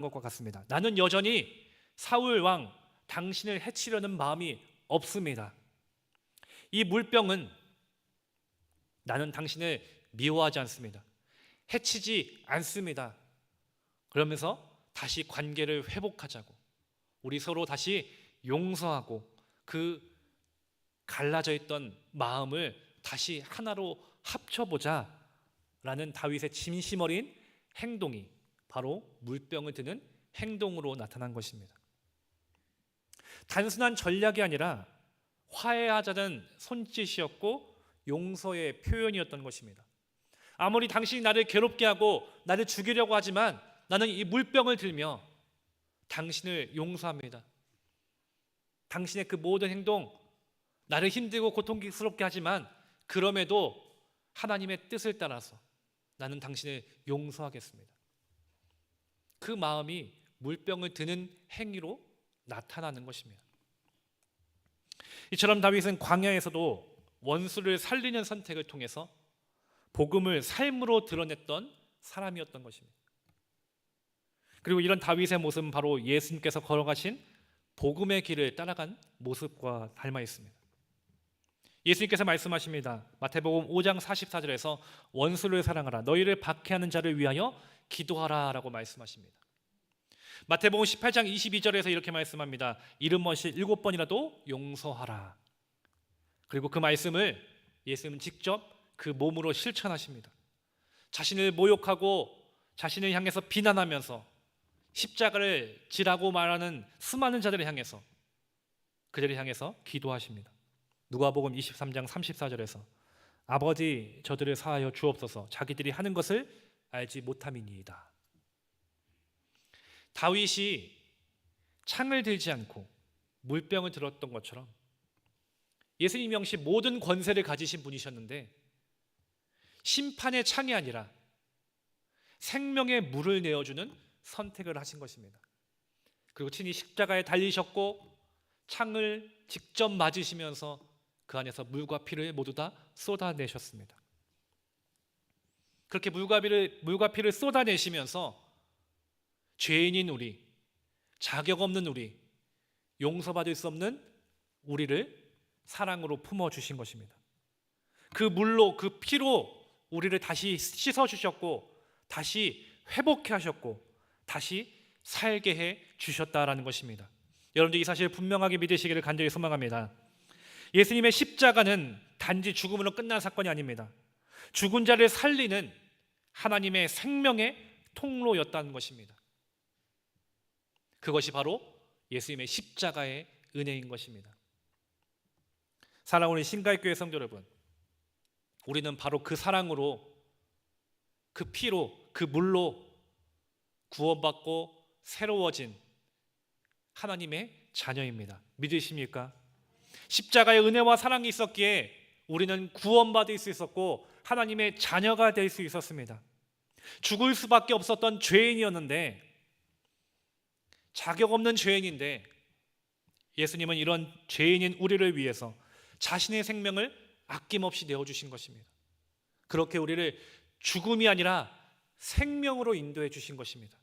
것과 같습니다. 나는 여전히 사울 왕 당신을 해치려는 마음이 없습니다. 이 물병은 나는 당신을 미워하지 않습니다. 해치지 않습니다. 그러면서 다시 관계를 회복하자고, 우리 서로 다시 용서하고 그 갈라져 있던 마음을 다시 하나로 합쳐보자 라는 다윗의 진심 어린 행동이 바로 물병을 드는 행동으로 나타난 것입니다. 단순한 전략이 아니라 화해하자는 손짓이었고 용서의 표현이었던 것입니다. 아무리 당신이 나를 괴롭게 하고 나를 죽이려고 하지만 나는 이 물병을 들며 당신을 용서합니다. 당신의 그 모든 행동, 나를 힘들고 고통스럽게 하지만 그럼에도 하나님의 뜻을 따라서 나는 당신을 용서하겠습니다. 그 마음이 물병을 드는 행위로 나타나는 것입니다. 이처럼 다윗은 광야에서도 원수를 살리는 선택을 통해서 복음을 삶으로 드러냈던 사람이었던 것입니다. 그리고 이런 다윗의 모습은 바로 예수님께서 걸어가신 복음의 길을 따라간 모습과 닮아 있습니다. 예수님께서 말씀하십니다. 마태복음 5장 44절에서 원수를 사랑하라, 너희를 박해하는 자를 위하여 기도하라 라고 말씀하십니다. 마태복음 18장 22절에서 이렇게 말씀합니다. 이름 없이 7번이라도 용서하라. 그리고 그 말씀을 예수님은 직접 그 몸으로 실천하십니다. 자신을 모욕하고 자신을 향해서 비난하면서 십자가를 지라고 말하는 수많은 자들을 향해서, 그들을 향해서 기도하십니다. 누가복음 23장 34절에서 아버지 저들을 사하여 주옵소서, 자기들이 하는 것을 알지 못함이니이다. 다윗이 창을 들지 않고 물병을 들었던 것처럼 예수님 역시 모든 권세를 가지신 분이셨는데 심판의 창이 아니라 생명의 물을 내어주는 선택을 하신 것입니다. 그리고 친히 십자가에 달리셨고 창을 직접 맞으시면서 그 안에서 물과 피를 모두 다 쏟아내셨습니다. 그렇게 물과 피를 쏟아내시면서 죄인인 우리, 자격 없는 우리, 용서받을 수 없는 우리를 사랑으로 품어주신 것입니다. 그 물로, 그 피로 우리를 다시 씻어주셨고 다시 회복해 하셨고 다시 살게 해 주셨다라는 것입니다. 여러분들 이 사실을 분명하게 믿으시기를 간절히 소망합니다. 예수님의 십자가는 단지 죽음으로 끝난 사건이 아닙니다. 죽은 자를 살리는 하나님의 생명의 통로였다는 것입니다. 그것이 바로 예수님의 십자가의 은혜인 것입니다. 사랑하는 신가의교회 성도 여러분, 우리는 바로 그 사랑으로, 그 피로, 그 물로 구원받고 새로워진 하나님의 자녀입니다. 믿으십니까? 십자가의 은혜와 사랑이 있었기에 우리는 구원받을 수 있었고 하나님의 자녀가 될 수 있었습니다. 죽을 수밖에 없었던 죄인이었는데, 자격 없는 죄인인데 예수님은 이런 죄인인 우리를 위해서 자신의 생명을 아낌없이 내어주신 것입니다. 그렇게 우리를 죽음이 아니라 생명으로 인도해 주신 것입니다.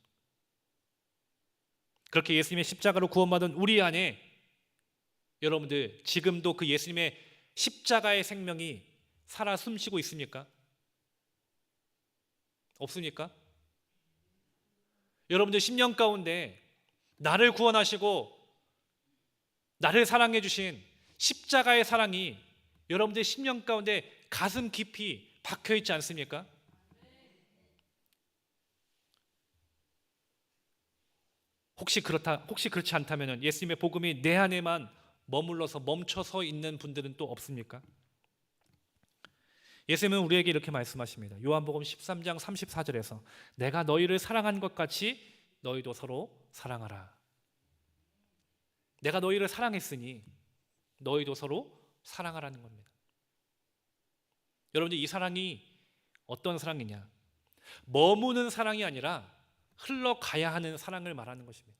그렇게 예수님의 십자가로 구원받은 우리 안에 여러분들 지금도 그 예수님의 십자가의 생명이 살아 숨쉬고 있습니까? 없습니까? 여러분들 10년 가운데 나를 구원하시고 나를 사랑해 주신 십자가의 사랑이 여러분들 10년 가운데 가슴 깊이 박혀 있지 않습니까? 혹시 그렇지 않다면 예수님의 복음이 내 안에만 머물러서 멈춰서 있는 분들은 또 없습니까? 예수님은 우리에게 이렇게 말씀하십니다. 요한복음 13장 34절에서 내가 너희를 사랑한 것 같이 너희도 서로 사랑하라. 내가 너희를 사랑했으니 너희도 서로 사랑하라는 겁니다. 여러분들 이 사랑이 어떤 사랑이냐? 머무는 사랑이 아니라 흘러가야 하는 사랑을 말하는 것입니다.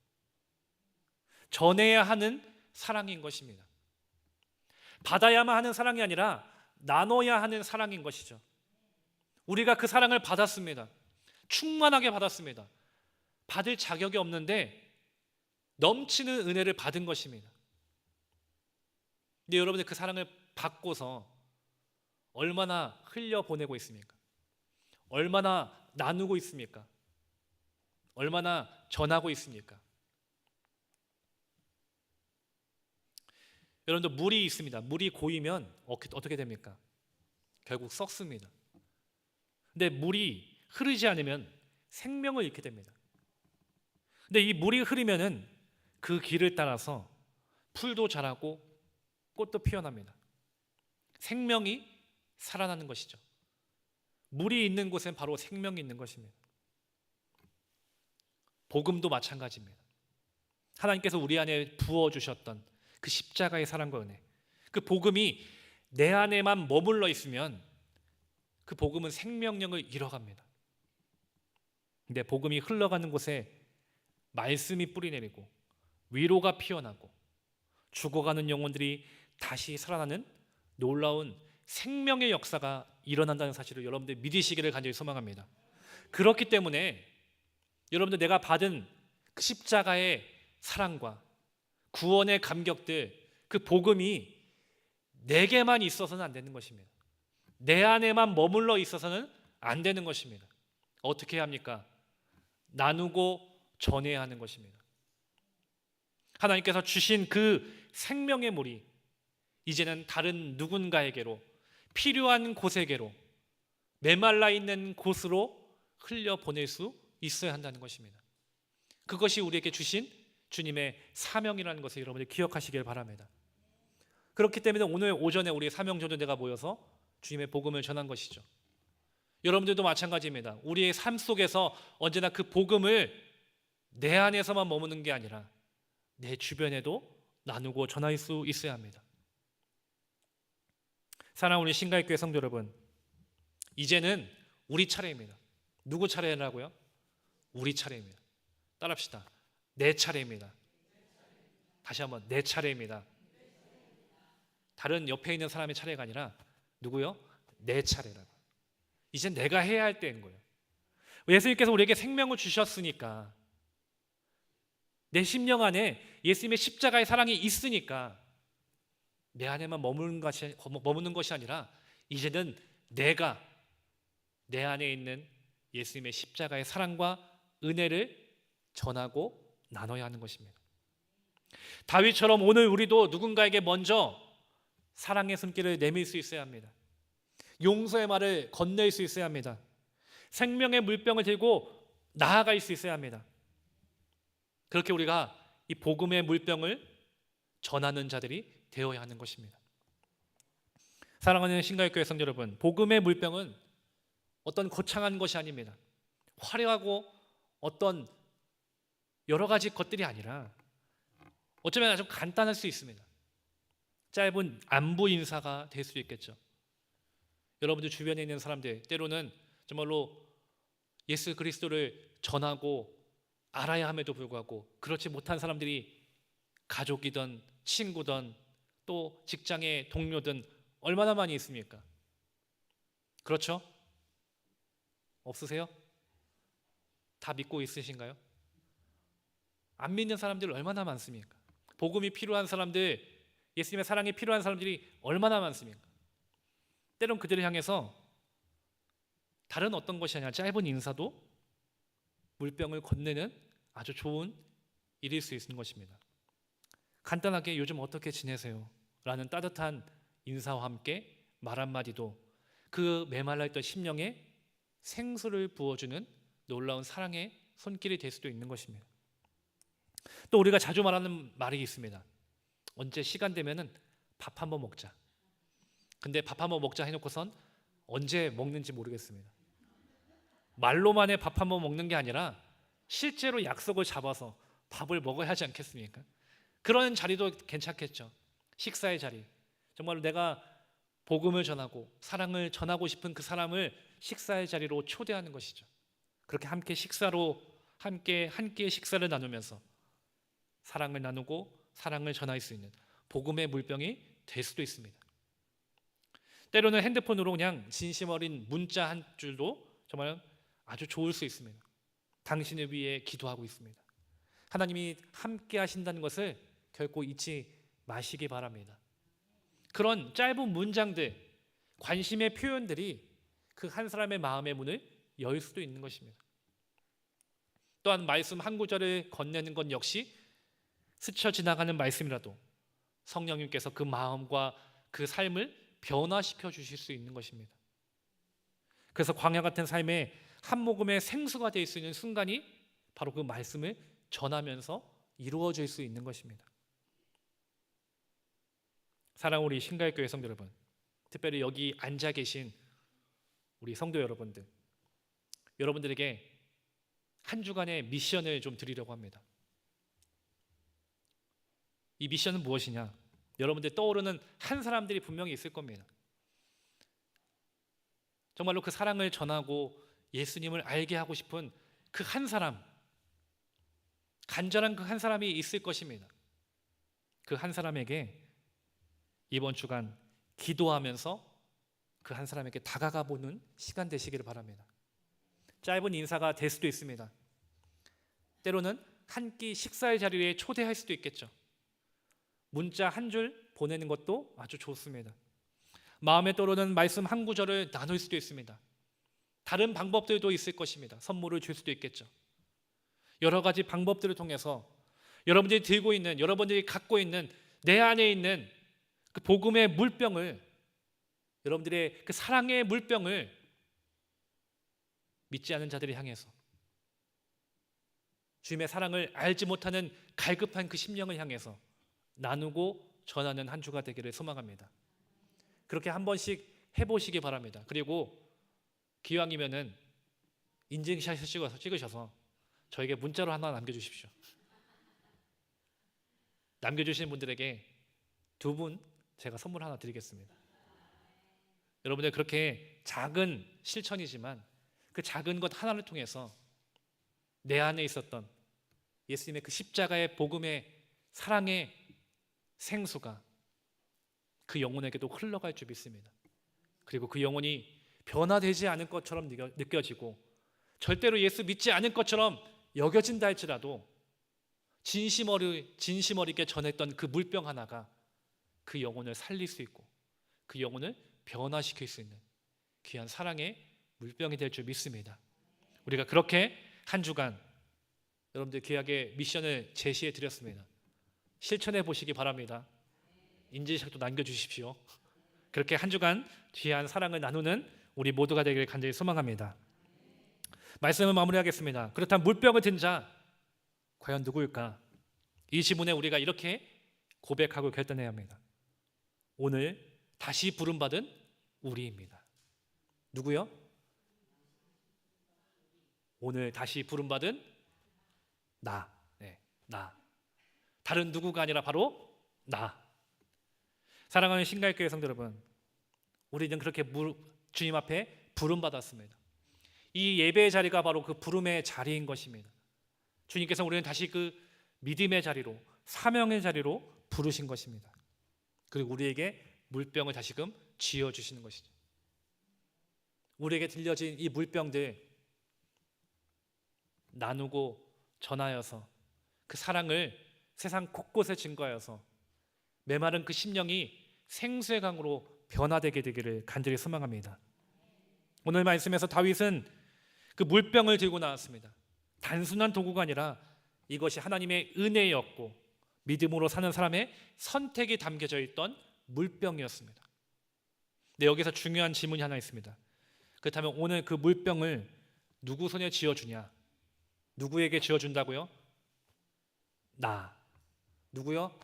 전해야 하는 사랑인 것입니다. 받아야만 하는 사랑이 아니라 나눠야 하는 사랑인 것이죠. 우리가 그 사랑을 받았습니다. 충만하게 받았습니다. 받을 자격이 없는데 넘치는 은혜를 받은 것입니다. 근데 여러분들 그 사랑을 받고서 얼마나 흘려보내고 있습니까? 얼마나 나누고 있습니까? 얼마나 전하고 있습니까? 여러분들 물이 있습니다. 물이 고이면 어떻게 됩니까? 결국 썩습니다. 근데 물이 흐르지 않으면 생명을 잃게 됩니다. 근데 이 물이 흐르면은 그 길을 따라서 풀도 자라고 꽃도 피어납니다. 생명이 살아나는 것이죠. 물이 있는 곳엔 바로 생명이 있는 것입니다. 복음도 마찬가지입니다. 하나님께서 우리 안에 부어주셨던 그 십자가의 사랑과 은혜, 그 복음이 내 안에만 머물러 있으면 그 복음은 생명력을 잃어갑니다. 근데 복음이 흘러가는 곳에 말씀이 뿌리내리고 위로가 피어나고 죽어가는 영혼들이 다시 살아나는 놀라운 생명의 역사가 일어난다는 사실을 여러분들 믿으시기를 간절히 소망합니다. 그렇기 때문에 여러분들 내가 받은 그 십자가의 사랑과 구원의 감격들, 그 복음이 내게만 있어서는 안 되는 것입니다. 내 안에만 머물러 있어서는 안 되는 것입니다. 어떻게 해야 합니까? 나누고 전해야 하는 것입니다. 하나님께서 주신 그 생명의 물이 이제는 다른 누군가에게로, 필요한 곳에게로, 메말라 있는 곳으로 흘려보낼 수 있어야 한다는 것입니다. 그것이 우리에게 주신 주님의 사명이라는 것을 여러분들 기억하시길 바랍니다. 그렇기 때문에 오늘 오전에 우리 사명전도대가 모여서 주님의 복음을 전한 것이죠. 여러분들도 마찬가지입니다. 우리의 삶 속에서 언제나 그 복음을 내 안에서만 머무는 게 아니라 내 주변에도 나누고 전할 수 있어야 합니다. 사랑하는 우리 신가익교회 성도 여러분, 이제는 우리 차례입니다. 누구 차례라고요? 우리 차례입니다. 따라합시다. 내 차례입니다. 다시 한번, 내 차례입니다. 다른 옆에 있는 사람의 차례가 아니라 누구요? 내 차례라고. 이제 내가 해야 할 때인 거예요. 예수님께서 우리에게 생명을 주셨으니까, 내 심령 안에 예수님의 십자가의 사랑이 있으니까 내 안에만 머무는 것이 아니라 이제는 내가 내 안에 있는 예수님의 십자가의 사랑과 은혜를 전하고 나눠야 하는 것입니다. 다윗처럼 오늘 우리도 누군가에게 먼저 사랑의 손길을 내밀 수 있어야 합니다. 용서의 말을 건넬 수 있어야 합니다. 생명의 물병을 들고 나아갈 수 있어야 합니다. 그렇게 우리가 이 복음의 물병을 전하는 자들이 되어야 하는 것입니다. 사랑하는 신가익교회 성도 여러분, 복음의 물병은 어떤 거창한 것이 아닙니다. 화려하고 어떤 여러 가지 것들이 아니라 어쩌면 아주 간단할 수 있습니다. 짧은 안부 인사가 될 수 있겠죠. 여러분들 주변에 있는 사람들, 때로는 정말로 예수 그리스도를 전하고 알아야 함에도 불구하고 그렇지 못한 사람들이 가족이든 친구든 또 직장의 동료든 얼마나 많이 있습니까? 그렇죠? 없으세요? 다 믿고 있으신가요? 안 믿는 사람들 얼마나 많습니까? 복음이 필요한 사람들, 예수님의 사랑이 필요한 사람들이 얼마나 많습니까? 때론 그들을 향해서 다른 어떤 것이 아니라 짧은 인사도 물병을 건네는 아주 좋은 일일 수 있는 것입니다. 간단하게 요즘 어떻게 지내세요? 라는 따뜻한 인사와 함께 말 한마디도 그 메말라 있던 심령에 생수를 부어주는 놀라운 사랑의 손길이 될 수도 있는 것입니다. 또 우리가 자주 말하는 말이 있습니다. 언제 시간 되면은 밥 한번 먹자. 근데 밥 한번 먹자 해놓고선 언제 먹는지 모르겠습니다. 말로만의 밥 한번 먹는 게 아니라 실제로 약속을 잡아서 밥을 먹어야 하지 않겠습니까? 그런 자리도 괜찮겠죠. 식사의 자리. 정말로 내가 복음을 전하고 사랑을 전하고 싶은 그 사람을 식사의 자리로 초대하는 것이죠. 그렇게 함께 한 끼의 식사를 나누면서 사랑을 나누고 사랑을 전할 수 있는 복음의 물병이 될 수도 있습니다. 때로는 핸드폰으로 그냥 진심 어린 문자 한 줄도 정말 아주 좋을 수 있습니다. 당신을 위해 기도하고 있습니다. 하나님이 함께 하신다는 것을 결코 잊지 마시기 바랍니다. 그런 짧은 문장들, 관심의 표현들이 그 한 사람의 마음의 문을 열 수도 있는 것입니다. 또한 말씀 한 구절을 건네는 것 역시 스쳐 지나가는 말씀이라도 성령님께서 그 마음과 그 삶을 변화시켜 주실 수 있는 것입니다. 그래서 광야 같은 삶에 한 모금의 생수가 될 수 있는 순간이 바로 그 말씀을 전하면서 이루어질 수 있는 것입니다. 사랑하는 우리 신갈교회 성도 여러분, 특별히 여기 앉아 계신 우리 성도 여러분들, 여러분들에게 한 주간의 미션을 좀 드리려고 합니다. 이 미션은 무엇이냐? 여러분들 떠오르는 한 사람들이 분명히 있을 겁니다. 정말로 그 사랑을 전하고 예수님을 알게 하고 싶은 그 한 사람, 간절한 그 한 사람이 있을 것입니다. 그 한 사람에게 이번 주간 기도하면서 그 한 사람에게 다가가 보는 시간 되시기를 바랍니다. 짧은 인사가 될 수도 있습니다. 때로는 한 끼 식사의 자리에 초대할 수도 있겠죠. 문자 한 줄 보내는 것도 아주 좋습니다. 마음에 떠오르는 말씀 한 구절을 나눌 수도 있습니다. 다른 방법들도 있을 것입니다. 선물을 줄 수도 있겠죠. 여러 가지 방법들을 통해서 여러분들이 들고 있는, 여러분들이 갖고 있는 내 안에 있는 그 복음의 물병을, 여러분들의 그 사랑의 물병을 믿지 않은 자들을 향해서, 주님의 사랑을 알지 못하는 갈급한 그 심령을 향해서 나누고 전하는 한 주가 되기를 소망합니다. 그렇게 한 번씩 해보시기 바랍니다. 그리고 기왕이면은 인증샷을 찍으셔서 저에게 문자로 하나 남겨주십시오. 남겨주시는 분들에게 2분 제가 선물 하나 드리겠습니다. 여러분들 그렇게 작은 실천이지만 그 작은 것 하나를 통해서 내 안에 있었던 예수님의 그 십자가의 복음의 사랑의 생수가 그 영혼에게도 흘러갈 줄 믿습니다. 그리고 그 영혼이 변화되지 않을 것처럼 느껴지고 절대로 예수 믿지 않을 것처럼 여겨진다 할지라도 진심 어리게 전했던 그 물병 하나가 그 영혼을 살릴 수 있고 그 영혼을 변화시킬 수 있는 귀한 사랑의 물병이 될 줄 믿습니다. 우리가 그렇게 한 주간 여러분들 귀하게 미션을 제시해 드렸습니다. 실천해 보시기 바랍니다. 인증샷도 남겨주십시오. 그렇게 한 주간 귀한 사랑을 나누는 우리 모두가 되기를 간절히 소망합니다. 말씀을 마무리하겠습니다. 그렇다면 물병을 든 자 과연 누구일까? 이 지문에 우리가 이렇게 고백하고 결단해야 합니다. 오늘 다시 부름받은 우리입니다. 누구요? 오늘 다시 부름받은 나. 네, 나. 다른 누구가 아니라 바로 나. 사랑하는 신갈교회 성도 여러분, 우리는 그렇게 주님 앞에 부름받았습니다. 이 예배의 자리가 바로 그 부름의 자리인 것입니다. 주님께서 우리는 다시 그 믿음의 자리로, 사명의 자리로 부르신 것입니다. 그리고 우리에게 물병을 다시금 쥐어주시는 것이죠. 우리에게 들려진 이 물병들 나누고 전하여서 그 사랑을 세상 곳곳에 증거하여서 메마른 그 심령이 생수의 강으로 변화되게 되기를 간절히 소망합니다. 오늘 말씀에서 다윗은 그 물병을 들고 나왔습니다. 단순한 도구가 아니라 이것이 하나님의 은혜였고 믿음으로 사는 사람의 선택이 담겨져 있던 물병이었습니다. 근데 여기서 중요한 질문이 하나 있습니다. 그렇다면 오늘 그 물병을 누구 손에 쥐어주냐? 누구에게 쥐어준다고요? 나. 누구요?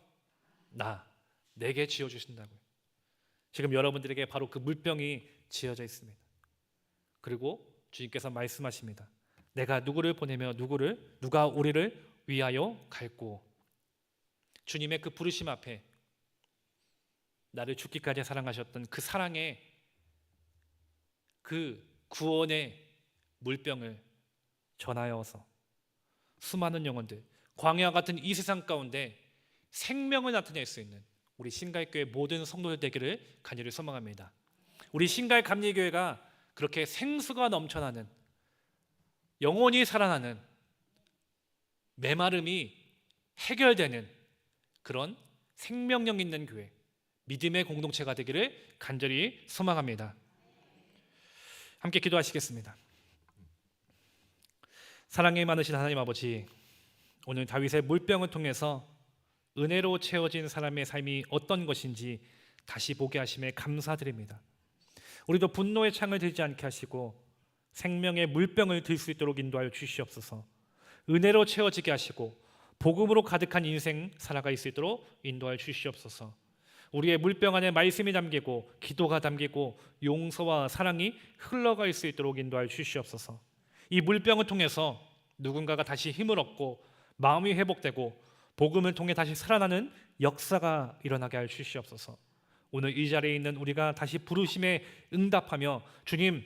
나. 내게 쥐어주신다고요. 지금 여러분들에게 바로 그 물병이 쥐어져 있습니다. 그리고 주님께서 말씀하십니다. 내가 누구를 보내며 누가 우리를 위하여 갈고. 주님의 그 부르심 앞에 나를 죽기까지 사랑하셨던 그 사랑의 그 구원의 물병을 전하여서 수많은 영혼들, 광야 같은 이 세상 가운데 생명을 나타낼 수 있는 우리 신갈교회 모든 성도들 되기를 간절히 소망합니다. 우리 신갈 감리교회가 그렇게 생수가 넘쳐나는, 영원히 살아나는 메마름이 해결되는 그런 생명력 있는 교회, 믿음의 공동체가 되기를 간절히 소망합니다. 함께 기도하시겠습니다. 사랑이 많으신 하나님 아버지, 오늘 다윗의 물병을 통해서 은혜로 채워진 사람의 삶이 어떤 것인지 다시 보게 하심에 감사드립니다. 우리도 분노의 창을 들지 않게 하시고 생명의 물병을 들 수 있도록 인도하여 주시옵소서. 은혜로 채워지게 하시고 복음으로 가득한 인생 살아갈 수 있도록 인도하여 주시옵소서. 우리의 물병 안에 말씀이 담기고 기도가 담기고 용서와 사랑이 흘러갈 수 있도록 인도하여 주시옵소서. 이 물병을 통해서 누군가가 다시 힘을 얻고 마음이 회복되고 복음을 통해 다시 살아나는 역사가 일어나게 하여 주시옵소서. 오늘 이 자리에 있는 우리가 다시 부르심에 응답하며 주님,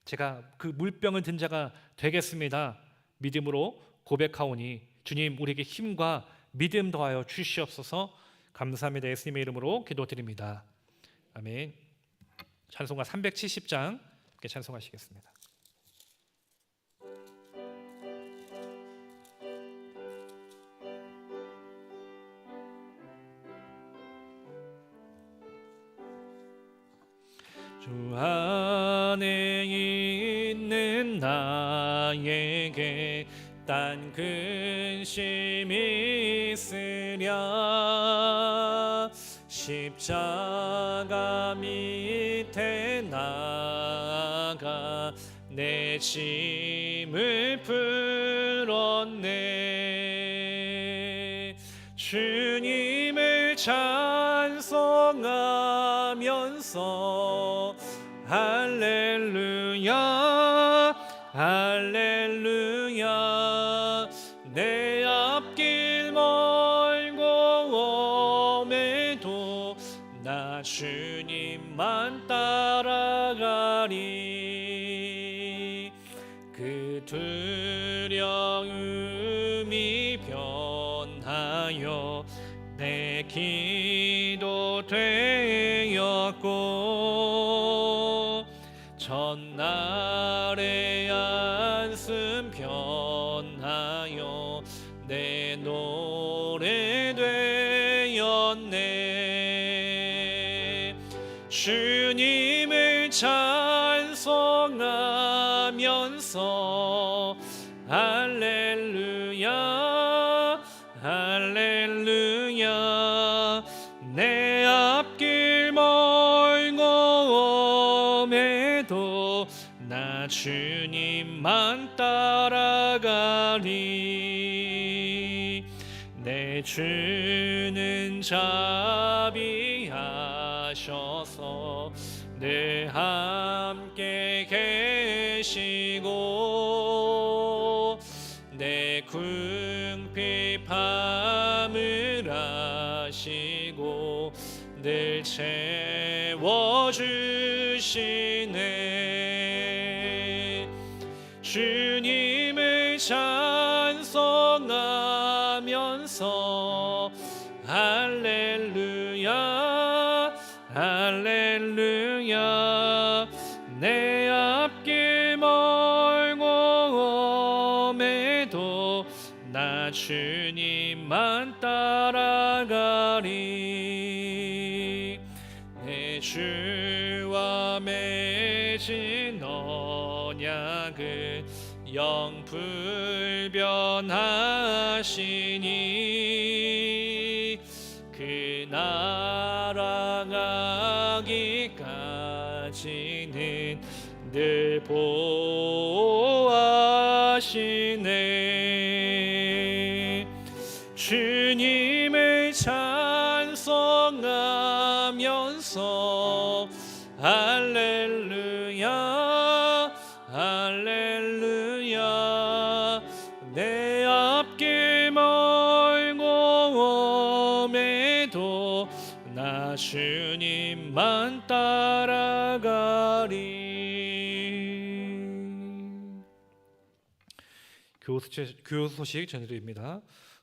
제가 그 물병을 든 자가 되겠습니다 믿음으로 고백하오니 주님, 우리에게 힘과 믿음 더하여 주시옵소서. 감사합니다. 예수님의 이름으로 기도드립니다. 아멘. 찬송가 370장 함께 찬송하시겠습니다. 주 안에 있는 나에게 딴 근심이 있으랴 십자가 밑에 나아가 내 짐을 풀었네. 주님을 찬송하면서 할렐루야 할렐루야 내 앞길 멀고 험해도 나 주님만 따라가리. 그 두려움이 변하여 내 기도 되었고 전날의 안심 변하여 내 노래 되었네. 주님을 찬송하면서 할렐루야 할렐루야 내 앞길 멀고 험해도 나 주님만 따라가리. 내 주는 자비하셔서 늘 함께 계시고 내 궁핍함을 아시고 늘 채워주시네. 주님을 찬송하면서 할렐루야 할렐루야 내 앞길 멀고 험해도 나 주님만 따라가리. 내 주와 맺은 언약을 영 불변하시니 그 날아가기까지는 늘 보호하시네. 주님을 찬송하면서 할렐루야 할렐루야 내 앞길 멀고 험해도 나 주님만 따라가리. 교회 소식 전해드립니다.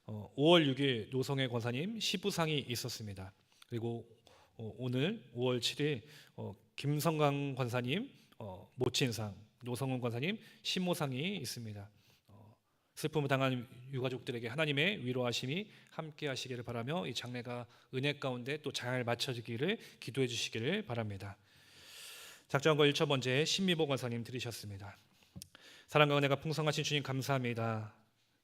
5월 6일 노성애 권사님 시부상이 있었습니다. 그리고 오늘 5월 7일 김성강 권사님 모친상, 노성훈 권사님 신모상이 있습니다. 슬픔을 당한 유가족들에게 하나님의 위로하심이 함께 하시기를 바라며 이 장례가 은혜 가운데 또 잘 마쳐지기를 기도해 주시기를 바랍니다. 작정과 1차 번째 신미복 원사님 들으셨습니다. 사랑과 은혜가 풍성하신 주님 감사합니다.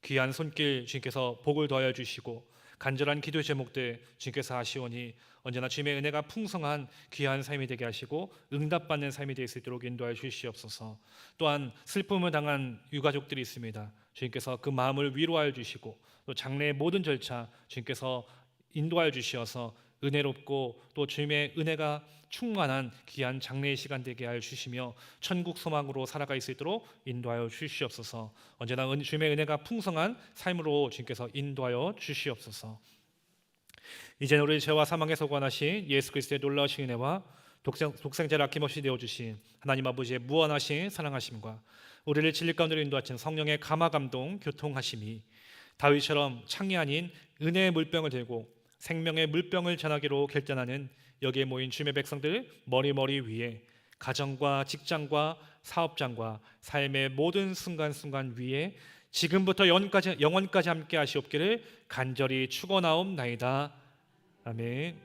귀한 손길 주님께서 복을 더하여 주시고 간절한 기도의 제목들 주님께서 아시오니 언제나 주님의 은혜가 풍성한 귀한 삶이 되게 하시고 응답받는 삶이 되어 있도록 인도하여 주시옵소서. 또한 슬픔을 당한 유가족들이 있습니다. 주님께서 그 마음을 위로하여 주시고 또 장례의 모든 절차 주님께서 인도하여 주시어서 은혜롭고 또 주님의 은혜가 충만한 귀한 장래의 시간 되게 하여 주시며 천국 소망으로 살아갈 수 있도록 인도하여 주시옵소서. 언제나 주님의 은혜가 풍성한 삶으로 주님께서 인도하여 주시옵소서. 이제 우리 죄와 사망에서 구원하신 예수 그리스도의 놀라우신 은혜와 독생자를 아낌없이 내어주신 하나님 아버지의 무한하신 사랑하심과 우리를 진리 가운데로 인도하신 성령의 감화 감동 교통하심이 다윗처럼 창이 아닌 은혜의 물병을 들고 생명의 물병을 전하기로 결단하는 여기에 모인 주님의 백성들 머리 위에 가정과 직장과 사업장과 삶의 모든 순간순간 위에 지금부터 영원까지 함께 하시옵기를 간절히 축원하옵나이다. 아멘.